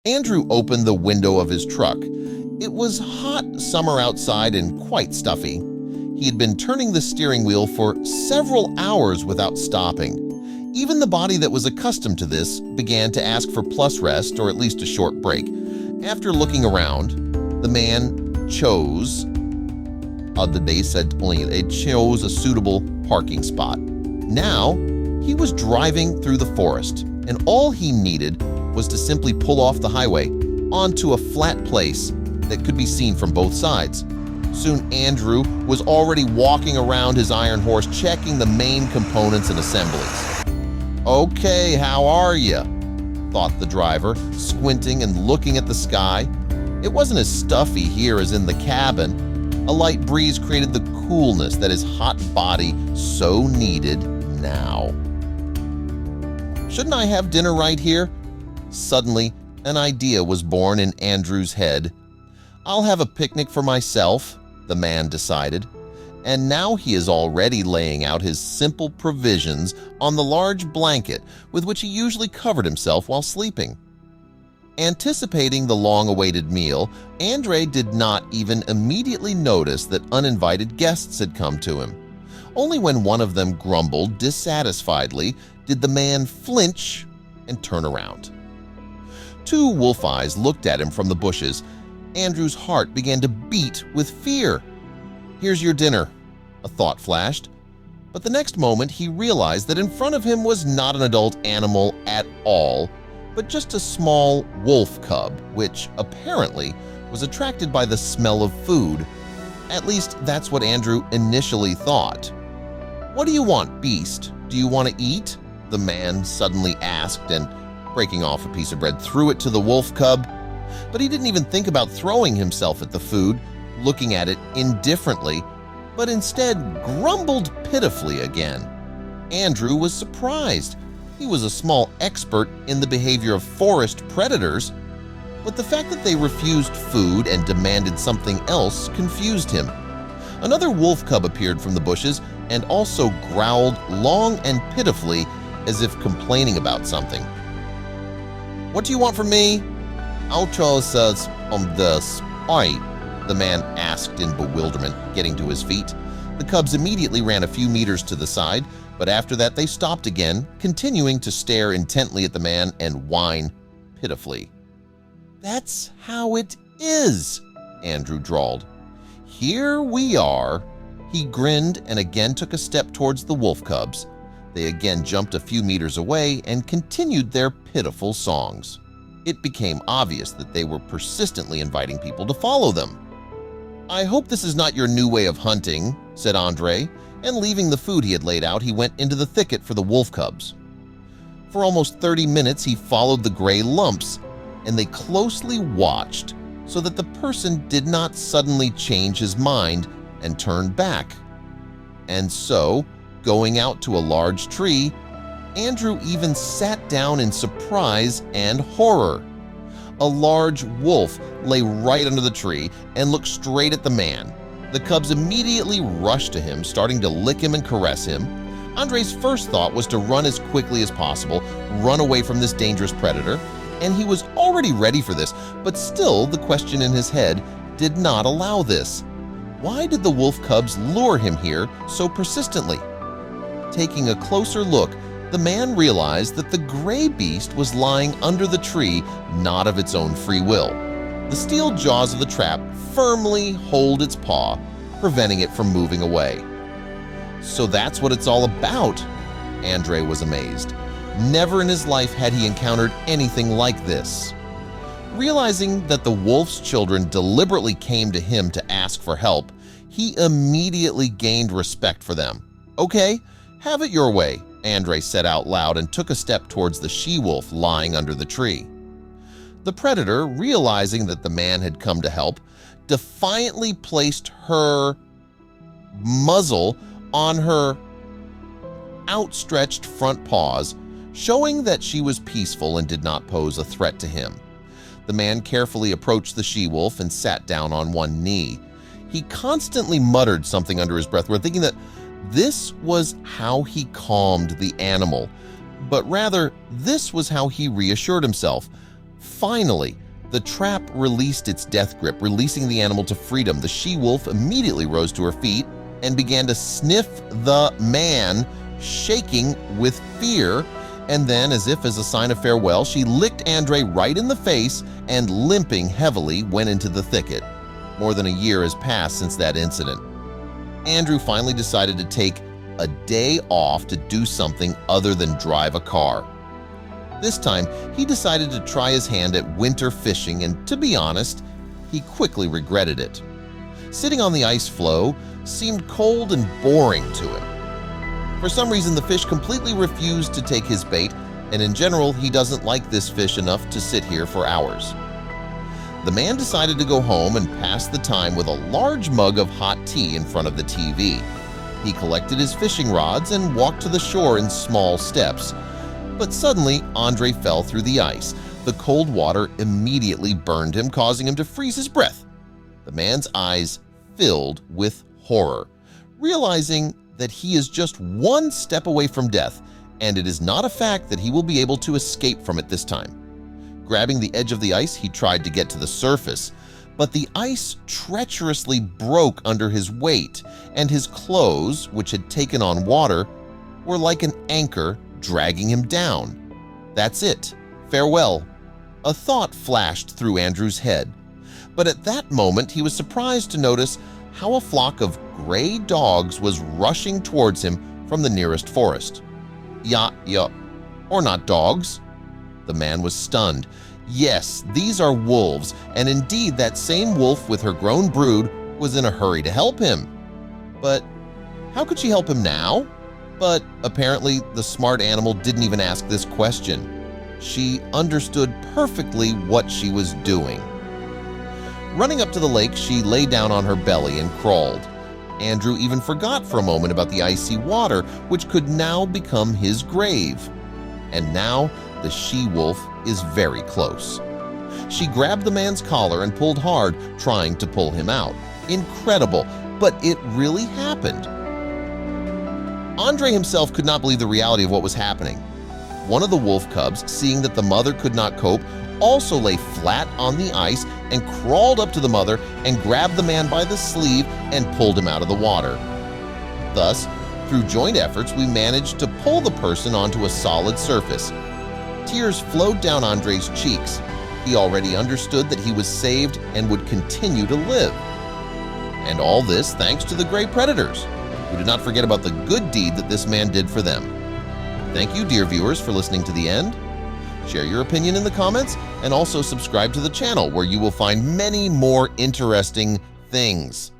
Andrew opened the window of his truck. It was hot summer outside and quite stuffy. He had been turning the steering wheel for several hours without stopping. Even the body that was accustomed to this began to ask for plus rest or at least a short break. After looking around, the man chose a suitable parking spot. Now, he was driving through the forest, and all he needed was to simply pull off the highway onto a flat place that could be seen from both sides. Soon Andrew was already walking around his iron horse checking the main components and assemblies. "Okay, how are you?" thought the driver, squinting and looking at the sky. It wasn't as stuffy here as in the cabin. A light breeze created the coolness that his hot body so needed now. "Shouldn't I have dinner right here?" Suddenly, an idea was born in Andrew's head. "I'll have a picnic for myself," the man decided. And now he is already laying out his simple provisions on the large blanket with which he usually covered himself while sleeping. Anticipating the long-awaited meal, Andre did not even immediately notice that uninvited guests had come to him. Only when one of them grumbled dissatisfiedly did the man flinch and turn around. Two wolf eyes looked at him from the bushes. Andrew's heart began to beat with fear. "Here's your dinner," a thought flashed. But the next moment he realized that in front of him was not an adult animal at all, but just a small wolf cub, which apparently was attracted by the smell of food. At least that's what Andrew initially thought. "What do you want, beast? Do you want to eat?" the man suddenly asked, and breaking off a piece of bread threw it to the wolf cub. But he didn't even think about throwing himself at the food, looking at it indifferently, but instead grumbled pitifully again. Andrew was surprised. He was a small expert in the behavior of forest predators, but the fact that they refused food and demanded something else confused him. Another wolf cub appeared from the bushes and also growled long and pitifully as if complaining about something. "What do you want from me?" "Outro says this." "Oi," the man asked in bewilderment, getting to his feet. The cubs immediately ran a few meters to the side, but after that they stopped again, continuing to stare intently at the man and whine pitifully. "That's how it is," Andrew drawled. "Here we are." He grinned and again took a step towards the wolf cubs. They again jumped a few meters away and continued their pitiful songs. It became obvious that they were persistently inviting people to follow them. "I hope this is not your new way of hunting," said Andre, and leaving the food he had laid out, he went into the thicket for the wolf cubs. For almost 30 minutes he followed the gray lumps, and they closely watched so that the person did not suddenly change his mind and turn back. And so, going out to a large tree, Andrew even sat down in surprise and horror. A large wolf lay right under the tree and looked straight at the man. The cubs immediately rushed to him, starting to lick him and caress him. Andre's first thought was to run as quickly as possible, run away from this dangerous predator, and he was already ready for this, but still the question in his head did not allow this. Why did the wolf cubs lure him here so persistently? Taking a closer look, the man realized that the gray beast was lying under the tree, not of its own free will. The steel jaws of the trap firmly hold its paw, preventing it from moving away. "So that's what it's all about?" Andre was amazed. Never in his life had he encountered anything like this. Realizing that the wolf's children deliberately came to him to ask for help, he immediately gained respect for them. "Okay, have it your way," Andre said out loud and took a step towards the she-wolf lying under the tree. The predator, realizing that the man had come to help, defiantly placed her muzzle on her outstretched front paws, showing that she was peaceful and did not pose a threat to him. The man carefully approached the she-wolf and sat down on one knee. He constantly muttered something under his breath, thinking that this was how he calmed the animal, but rather this was how he reassured himself. Finally, the trap released its death grip, releasing the animal to freedom. The she-wolf immediately rose to her feet and began to sniff the man, shaking with fear, and then, as if as a sign of farewell, she licked Andre right in the face and, limping heavily, went into the thicket. More than a year has passed since that incident. Andrew finally decided to take a day off to do something other than drive a car. This time, he decided to try his hand at winter fishing, and to be honest, he quickly regretted it. Sitting on the ice floe seemed cold and boring to him. For some reason, the fish completely refused to take his bait, and in general, he doesn't like this fish enough to sit here for hours. The man decided to go home and pass the time with a large mug of hot tea in front of the TV. He collected his fishing rods and walked to the shore in small steps. But suddenly, Andre fell through the ice. The cold water immediately burned him, causing him to freeze his breath. The man's eyes filled with horror, realizing that he is just one step away from death, and it is not a fact that he will be able to escape from it this time. Grabbing the edge of the ice, he tried to get to the surface, but the ice treacherously broke under his weight, and his clothes, which had taken on water, were like an anchor dragging him down. That's it. Farewell. A thought flashed through Andrew's head, but at that moment he was surprised to notice how a flock of gray dogs was rushing towards him from the nearest forest. Yeah, or not dogs. The man was stunned. Yes, these are wolves, and indeed that same wolf with her grown brood was in a hurry to help him. But how could she help him now? But apparently the smart animal didn't even ask this question. She understood perfectly what she was doing. Running up to the lake, she lay down on her belly and crawled. Andrew even forgot for a moment about the icy water, which could now become his grave. And now the she-wolf is very close. She grabbed the man's collar and pulled hard, trying to pull him out. Incredible, but it really happened. Andre himself could not believe the reality of what was happening. One of the wolf cubs, seeing that the mother could not cope, also lay flat on the ice and crawled up to the mother and grabbed the man by the sleeve and pulled him out of the water. Thus, through joint efforts, we managed to pull the person onto a solid surface. Tears flowed down Andre's cheeks. He already understood that he was saved and would continue to live. And all this thanks to the gray predators, who did not forget about the good deed that this man did for them. Thank you, dear viewers, for listening to the end. Share your opinion in the comments and also subscribe to the channel, where you will find many more interesting things.